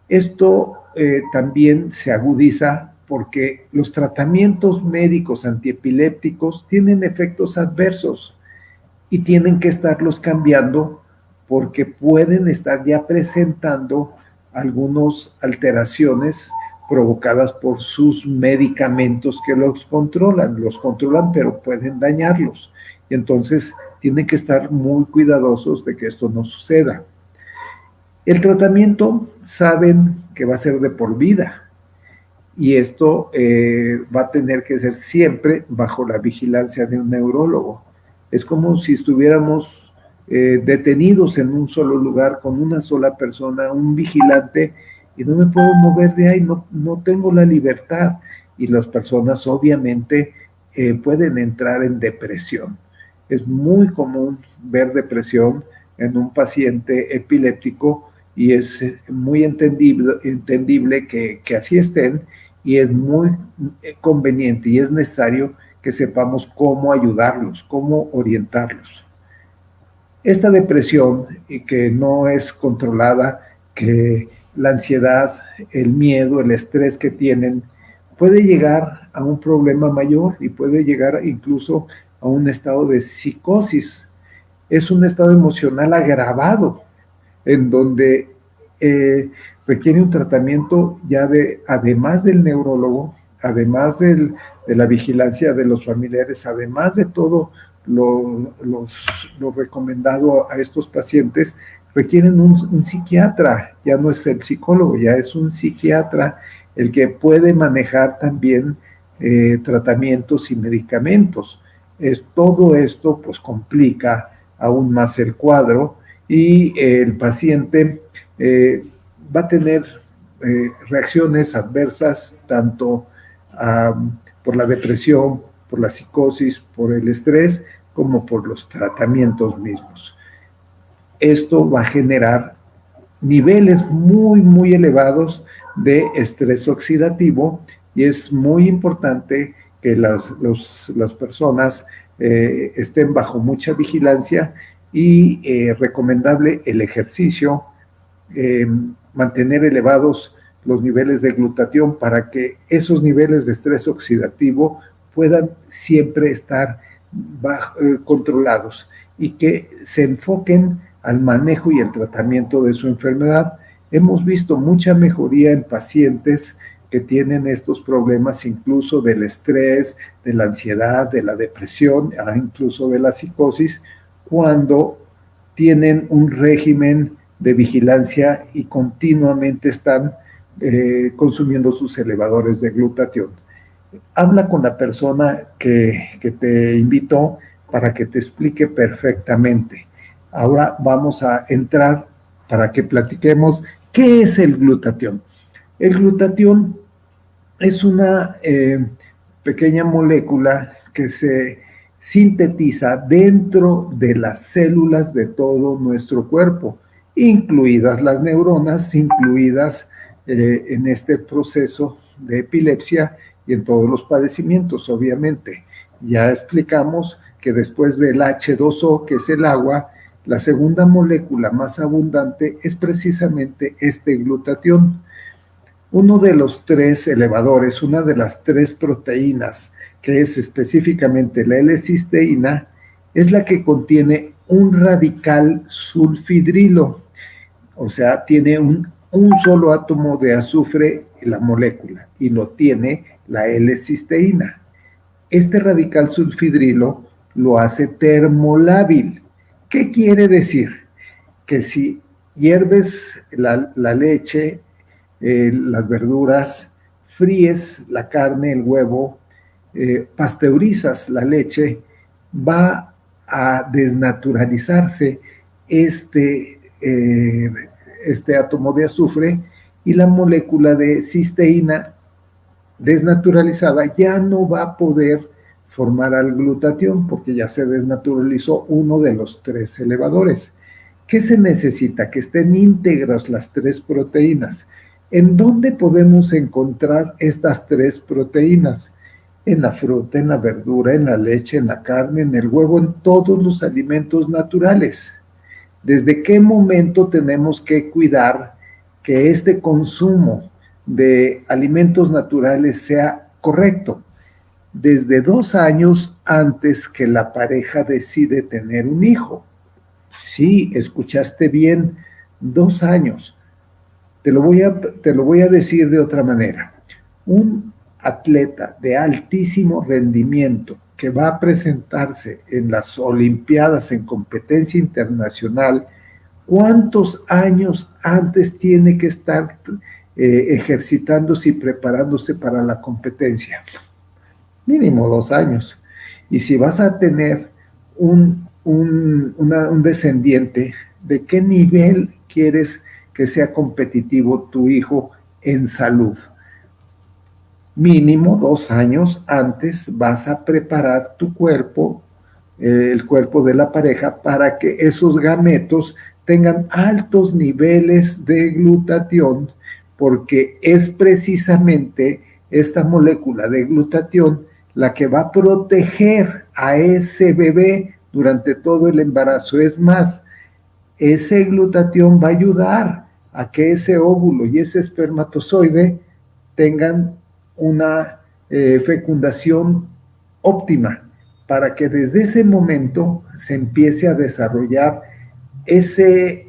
Esto también se agudiza porque los tratamientos médicos antiepilépticos tienen efectos adversos y tienen que estarlos cambiando porque pueden estar ya presentando algunas alteraciones provocadas por sus medicamentos que los controlan pero pueden dañarlos. Y entonces tienen que estar muy cuidadosos de que esto no suceda. El tratamiento saben que va a ser de por vida y esto va a tener que ser siempre bajo la vigilancia de un neurólogo. Es como si estuviéramos detenidos en un solo lugar con una sola persona, un vigilante, y no me puedo mover de ahí, no tengo la libertad. Y las personas obviamente pueden entrar en depresión. Es muy común ver depresión en un paciente epiléptico y es muy entendible que así estén, y es muy conveniente y es necesario que sepamos cómo ayudarlos, cómo orientarlos. Esta depresión y que no es controlada, que la ansiedad, el miedo, el estrés que tienen, puede llegar a un problema mayor y puede llegar incluso a un estado de psicosis. Es un estado emocional agravado en donde requiere un tratamiento ya además del neurólogo, además de la vigilancia de los familiares, además de todo lo recomendado a estos pacientes, requieren un psiquiatra, ya no es el psicólogo, ya es un psiquiatra el que puede manejar también tratamientos y medicamentos. Todo esto pues complica aún más el cuadro, y el paciente va a tener reacciones adversas tanto por la depresión, por la psicosis, por el estrés, como por los tratamientos mismos. Esto va a generar niveles muy elevados de estrés oxidativo, y es muy importante que las personas estén bajo mucha vigilancia, y recomendable el ejercicio, eh, mantener elevados los niveles de glutatión para que esos niveles de estrés oxidativo puedan siempre estar controlados, y que se enfoquen al manejo y el tratamiento de su enfermedad. Hemos visto mucha mejoría en pacientes que tienen estos problemas, incluso del estrés, de la ansiedad, de la depresión, incluso de la psicosis, cuando tienen un régimen de vigilancia y continuamente están consumiendo sus elevadores de glutatión. Habla con la persona que te invitó para que te explique perfectamente. Ahora vamos a entrar para que platiquemos qué es el glutatión. El glutatión es una pequeña molécula que se sintetiza dentro de las células de todo nuestro cuerpo, incluidas las neuronas, incluidas en este proceso de epilepsia y en todos los padecimientos, obviamente. Ya explicamos que después del H2O, que es el agua, la segunda molécula más abundante es precisamente este glutatión. Uno de los tres elevadores, una de las tres proteínas, que es específicamente la L-cisteína, es la que contiene un radical sulfidrilo, o sea, tiene un solo átomo de azufre en la molécula, y lo tiene la L-cisteína. Este radical sulfidrilo lo hace termolábil. ¿Qué quiere decir? Que si hierves la leche, las verduras, fríes la carne, el huevo, pasteurizas la leche, va a desnaturalizarse este átomo de azufre, y la molécula de cisteína desnaturalizada ya no va a poder formar al glutatión, porque ya se desnaturalizó uno de los tres elevadores. ¿Qué se necesita? Que estén íntegras las tres proteínas. ¿En dónde podemos encontrar estas tres proteínas? En la fruta, en la verdura, en la leche, en la carne, en el huevo, en todos los alimentos naturales. ¿Desde qué momento tenemos que cuidar que este consumo de alimentos naturales sea correcto? Desde 2 años antes que la pareja decide tener un hijo. Sí, escuchaste bien, 2 años. Te lo voy a decir de otra manera. Un atleta de altísimo rendimiento que va a presentarse en las Olimpiadas en competencia internacional, ¿cuántos años antes tiene que estar ejercitándose y preparándose para la competencia? Mínimo 2 años. Y si vas a tener un descendiente, ¿de qué nivel quieres que sea competitivo tu hijo en salud? Mínimo 2 años antes vas a preparar tu cuerpo, el cuerpo de la pareja, para que esos gametos tengan altos niveles de glutatión, porque es precisamente esta molécula de glutatión la que va a proteger a ese bebé durante todo el embarazo. Es más, ese glutatión va a ayudar a que ese óvulo y ese espermatozoide tengan una fecundación óptima, para que desde ese momento se empiece a desarrollar ese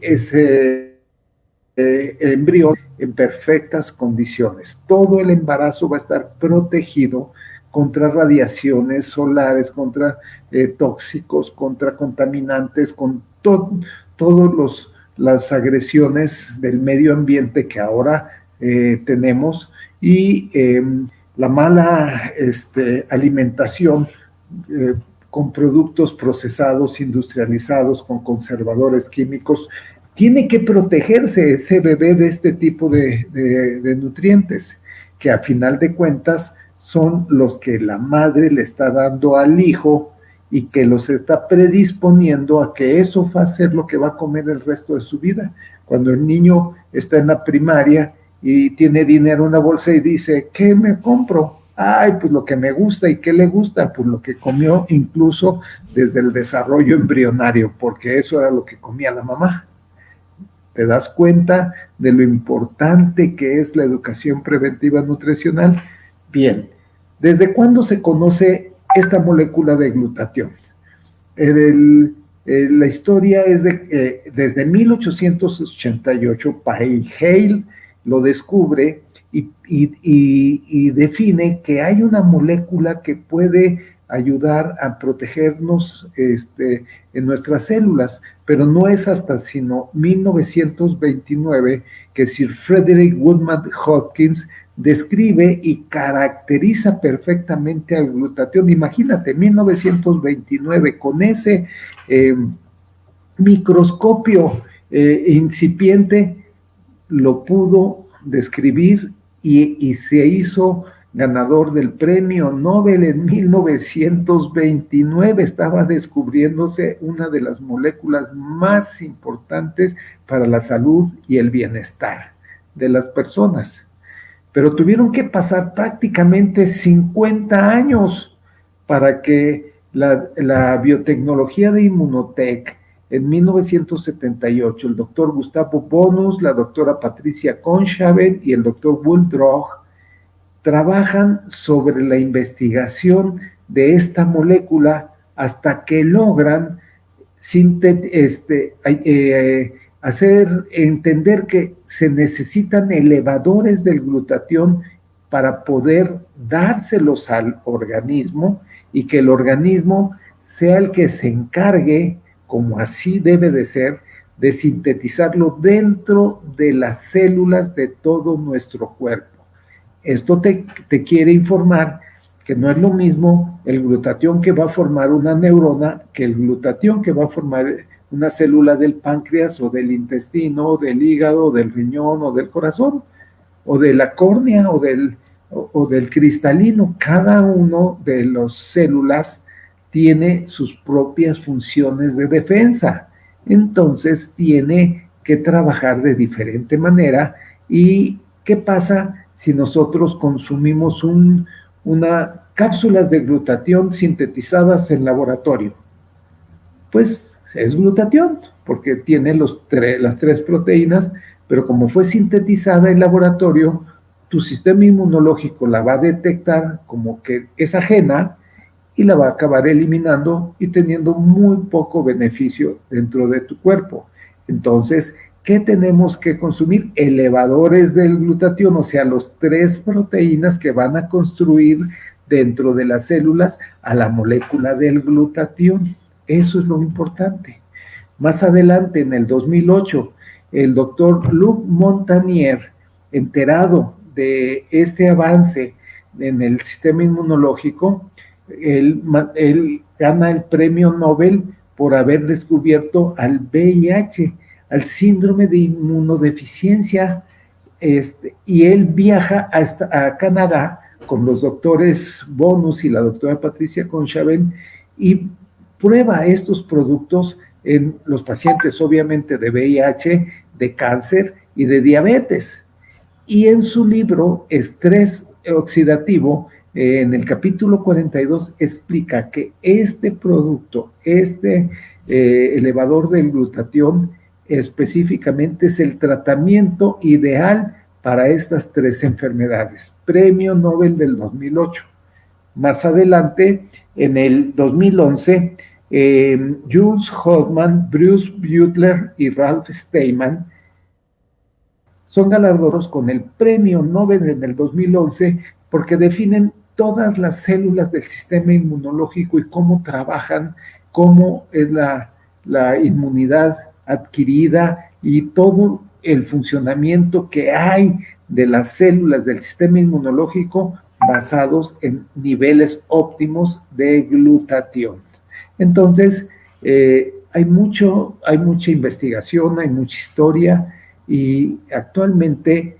embrión en perfectas condiciones. Todo el embarazo va a estar protegido contra radiaciones solares, contra tóxicos, contra contaminantes, con todas las agresiones del medio ambiente que ahora tenemos, y la mala alimentación con productos procesados, industrializados, con conservadores químicos. Tiene que protegerse ese bebé de este tipo de nutrientes, que a final de cuentas son los que la madre le está dando al hijo y que los está predisponiendo a que eso va a ser lo que va a comer el resto de su vida. Cuando el niño está en la primaria y tiene dinero en una bolsa y dice, ¿qué me compro? Ay, pues lo que me gusta. ¿Y qué le gusta? Pues lo que comió incluso desde el desarrollo embrionario, porque eso era lo que comía la mamá. ¿Te das cuenta de lo importante que es la educación preventiva nutricional? Bien, ¿desde cuándo se conoce esta molécula de glutatión? La historia es desde 1888, Pai Hale lo descubre y define que hay una molécula que puede ayudar a protegernos en nuestras células, pero no es hasta sino 1929 que Sir Frederick Woodman Hopkins describe y caracteriza perfectamente al glutatión. Imagínate, 1929, con ese microscopio incipiente, lo pudo describir y se hizo ganador del premio Nobel en 1929. Estaba descubriéndose una de las moléculas más importantes para la salud y el bienestar de las personas. Pero tuvieron que pasar prácticamente 50 años para que la biotecnología de Immunotec, en 1978, el doctor Gustavo Bonus, la doctora Patricia Conchaven y el doctor Woodrow trabajan sobre la investigación de esta molécula hasta que logran hacer entender que se necesitan elevadores del glutatión para poder dárselos al organismo, y que el organismo sea el que se encargue, como así debe de ser, de sintetizarlo dentro de las células de todo nuestro cuerpo. Esto te quiere informar que no es lo mismo el glutatión que va a formar una neurona que el glutatión que va a formar una célula del páncreas o del intestino, o del hígado, o del riñón, o del corazón, o de la córnea, o del cristalino. Cada uno de las células tiene sus propias funciones de defensa. Entonces tiene que trabajar de diferente manera. ¿Y qué pasa si nosotros consumimos cápsulas de glutatión sintetizadas en laboratorio? Pues es glutatión, porque tiene las 3 proteínas, pero como fue sintetizada en laboratorio, tu sistema inmunológico la va a detectar como que es ajena y la va a acabar eliminando y teniendo muy poco beneficio dentro de tu cuerpo. Entonces, ¿qué tenemos que consumir? Elevadores del glutatión, o sea, los 3 proteínas que van a construir dentro de las células a la molécula del glutatión. Eso es lo importante. Más adelante, en el 2008, el doctor Luc Montagnier, enterado de este avance en el sistema inmunológico, Él gana el premio Nobel por haber descubierto al VIH, al síndrome de inmunodeficiencia, y él viaja a Canadá con los doctores Bonus y la doctora Patricia Conchaven y prueba estos productos en los pacientes, obviamente, de VIH, de cáncer y de diabetes. Y en su libro Estrés Oxidativo, en el capítulo 42, explica que este producto, elevador del glutatión, específicamente es el tratamiento ideal para estas 3 enfermedades. Premio Nobel del 2008. Más adelante, en el 2011, Jules Hoffman, Bruce Butler y Ralph Steinman son galardonados con el Premio Nobel en el 2011 porque definen todas las células del sistema inmunológico y cómo trabajan, cómo es la inmunidad adquirida y todo el funcionamiento que hay de las células del sistema inmunológico basados en niveles óptimos de glutatión. Entonces, hay mucha investigación, hay mucha historia, y actualmente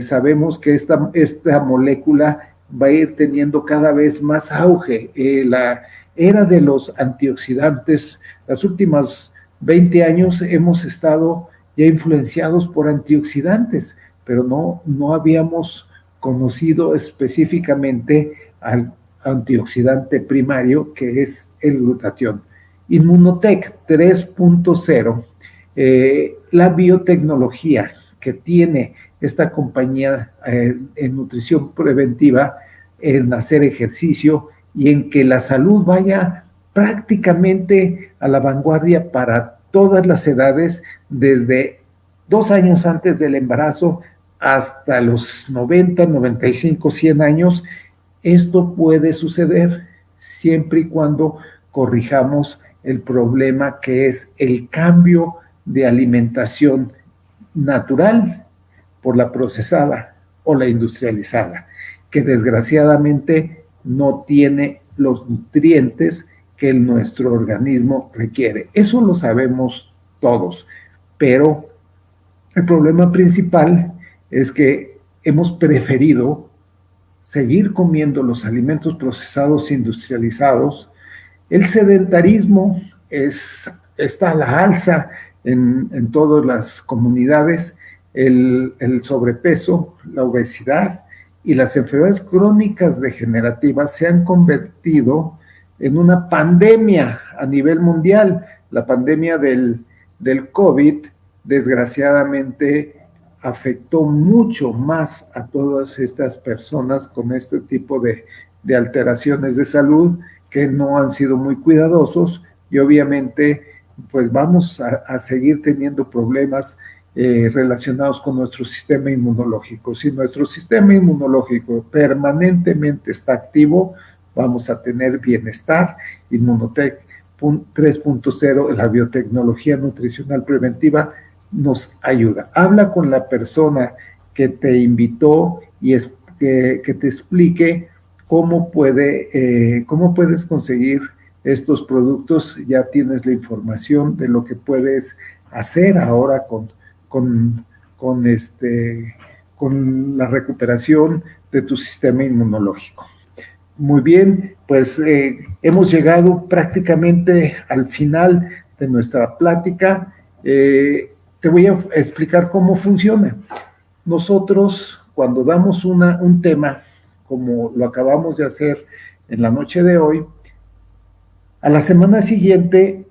sabemos que esta molécula va a ir teniendo cada vez más auge. La era de los antioxidantes, las últimas 20 años hemos estado ya influenciados por antioxidantes, pero no habíamos conocido específicamente al antioxidante primario, que es el glutatión. Inmunotech 3.0, la biotecnología que tiene esta compañía en nutrición preventiva, en hacer ejercicio y en que la salud vaya prácticamente a la vanguardia para todas las edades, desde 2 años antes del embarazo hasta los 90, 95, 100 años. Esto puede suceder siempre y cuando corrijamos el problema que es el cambio de alimentación natural por la procesada o la industrializada, que desgraciadamente no tiene los nutrientes que nuestro organismo requiere. Eso lo sabemos todos, pero el problema principal es que hemos preferido seguir comiendo los alimentos procesados e industrializados. El sedentarismo está a la alza en todas las comunidades, el sobrepeso, la obesidad y las enfermedades crónicas degenerativas se han convertido en una pandemia a nivel mundial. La pandemia del COVID, desgraciadamente, afectó mucho más a todas estas personas con este tipo de alteraciones de salud, que no han sido muy cuidadosos, y obviamente pues vamos a seguir teniendo problemas relacionados con nuestro sistema inmunológico. Si nuestro sistema inmunológico permanentemente está activo, vamos a tener bienestar. Inmunotech 3.0, la biotecnología nutricional preventiva, nos ayuda. Habla con la persona que te invitó y que te explique cómo puedes conseguir estos productos. Ya tienes la información de lo que puedes hacer ahora con la recuperación de tu sistema inmunológico. Muy bien, pues hemos llegado prácticamente al final de nuestra plática. Te voy a explicar cómo funciona. Nosotros, cuando damos un tema, como lo acabamos de hacer en la noche de hoy, a la semana siguiente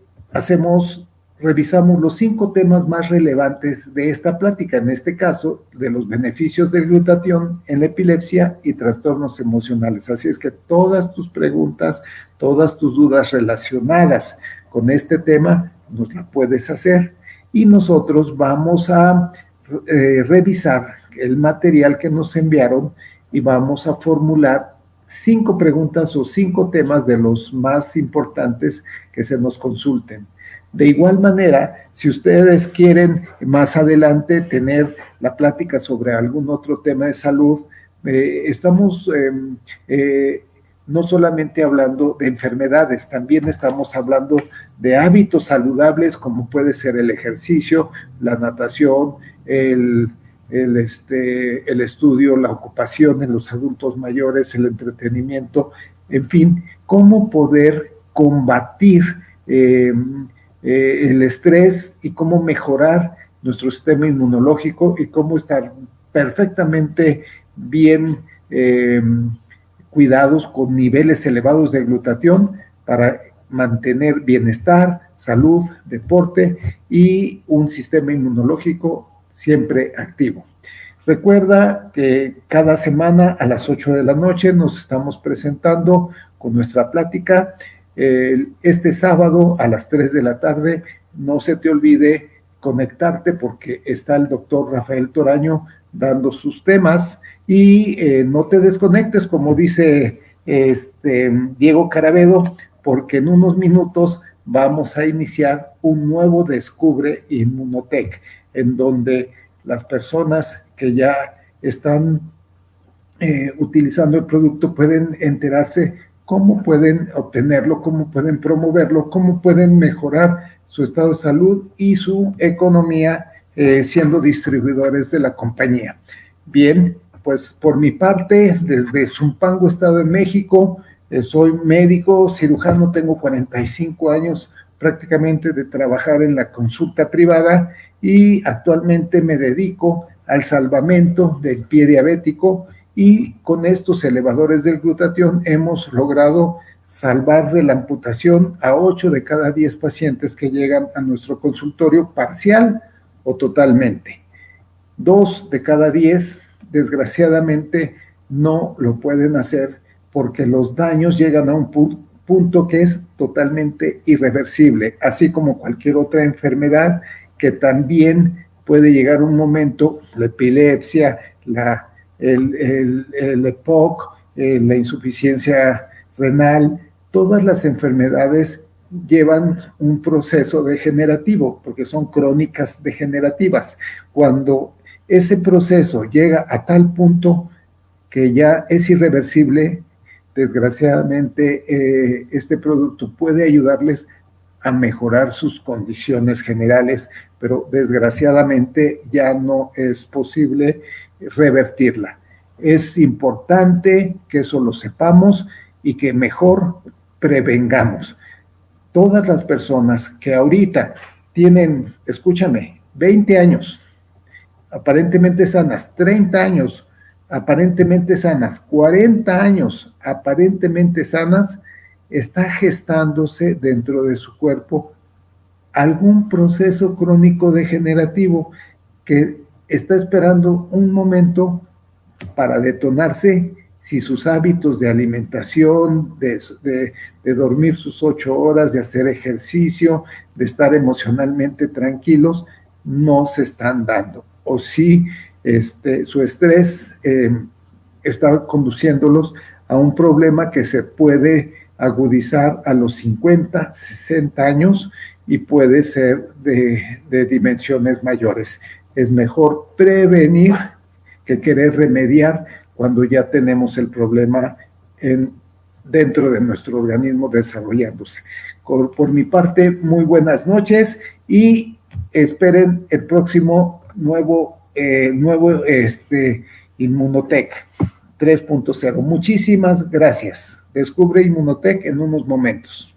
revisamos los 5 temas más relevantes de esta plática, en este caso, de los beneficios del glutatión en la epilepsia y trastornos emocionales. Así es que todas tus preguntas, todas tus dudas relacionadas con este tema, nos la puedes hacer. Y nosotros vamos a revisar el material que nos enviaron y vamos a formular 5 preguntas o 5 temas de los más importantes que se nos consulten. De igual manera, si ustedes quieren más adelante tener la plática sobre algún otro tema de salud, estamos no solamente hablando de enfermedades, también estamos hablando de hábitos saludables como puede ser el ejercicio, la natación, el estudio, la ocupación en los adultos mayores, el entretenimiento, en fin, cómo poder combatir el estrés y cómo mejorar nuestro sistema inmunológico y cómo estar perfectamente bien cuidados con niveles elevados de glutatión para mantener bienestar, salud, deporte y un sistema inmunológico siempre activo. Recuerda que cada semana a las 8 de la noche nos estamos presentando con nuestra plática. Este sábado a las 3 de la tarde, no se te olvide conectarte porque está el doctor Rafael Toraño dando sus temas y no te desconectes, como dice Diego Caravedo, porque en unos minutos vamos a iniciar un nuevo Descubre Inmunotech, en donde las personas que ya están utilizando el producto pueden enterarse cómo pueden obtenerlo, cómo pueden promoverlo, cómo pueden mejorar su estado de salud y su economía siendo distribuidores de la compañía. Bien, pues por mi parte, desde Zumpango, Estado de México, soy médico, cirujano, tengo 45 años prácticamente de trabajar en la consulta privada y actualmente me dedico al salvamento del pie diabético y con estos elevadores del glutatión hemos logrado salvar de la amputación a 8 de cada 10 pacientes que llegan a nuestro consultorio parcial o totalmente. 2 de cada 10, desgraciadamente, no lo pueden hacer porque los daños llegan a un punto que es totalmente irreversible, así como cualquier otra enfermedad que también puede llegar un momento, la epilepsia, el EPOC, la insuficiencia renal, todas las enfermedades llevan un proceso degenerativo, porque son crónicas degenerativas. Cuando ese proceso llega a tal punto que ya es irreversible, desgraciadamente este producto puede ayudarles a mejorar sus condiciones generales, pero desgraciadamente ya no es posible revertirla. Es importante que eso lo sepamos y que mejor prevengamos. Todas las personas que ahorita tienen, escúchame, 20 años, aparentemente sanas, 30 años, aparentemente sanas, 40 años, aparentemente sanas, está gestándose dentro de su cuerpo algún proceso crónico degenerativo que está esperando un momento para detonarse si sus hábitos de alimentación, de dormir sus 8 horas, de hacer ejercicio, de estar emocionalmente tranquilos, no se están dando. O si su estrés está conduciéndolos a un problema que se puede agudizar a los 50, 60 años y puede ser de dimensiones mayores. Es mejor prevenir que querer remediar cuando ya tenemos el problema dentro de nuestro organismo desarrollándose. Por mi parte, muy buenas noches y esperen el próximo nuevo Inmunotech 3.0. Muchísimas gracias. Descubre Inmunotech en unos momentos.